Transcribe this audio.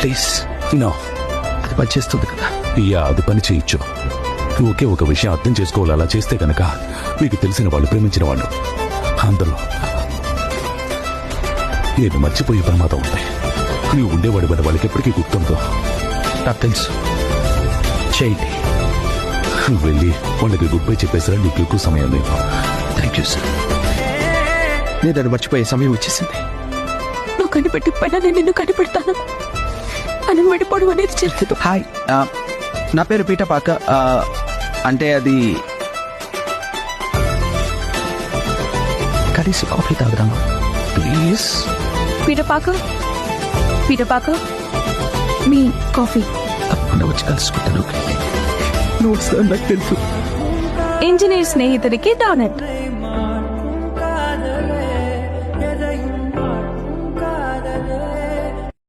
Please. No. అది పని చేస్తుంది కదా. యా, అది పని చేయొచ్చు. ఒకే ఒక విషయం అర్థం చేసుకోవాలి. అలా చేస్తే కనుక మీకు తెలిసిన వాళ్ళు, ప్రేమించిన వాళ్ళు అందరూ నేను మర్చిపోయే ప్రమాదం ఉంది. నువ్వు ఉండేవాడి వల్ల వాళ్ళకి ఎప్పటికీ గుర్తుందో. నాకు తెలుసు. చేయండి. నువ్వు వెళ్ళి వాళ్ళకి గుడ్ బై చెప్పేసరా, నీకు ఎక్కువ సమయం లేదు. Thank you sir. నేను అది మర్చిపోయే సమయం వచ్చేసింది. నువ్వు కనిపెట్టిపోయినా నేను నిన్ను కనిపెడతాను. మనం విడిపోవడం అనేది జరగదు. హాయ్, నా పేరు పీటపాక. అంటే అది కలిసి కాఫీ తాగుదామా ప్లీజ్? పీటపాక మీ కాఫీ. తప్పకుండా వచ్చి కలుసుకుంటాను. నువ్వు వస్తావు నాకు తెలుసు. ఇంజనీర్ స్నేహితుడికి డోనట్.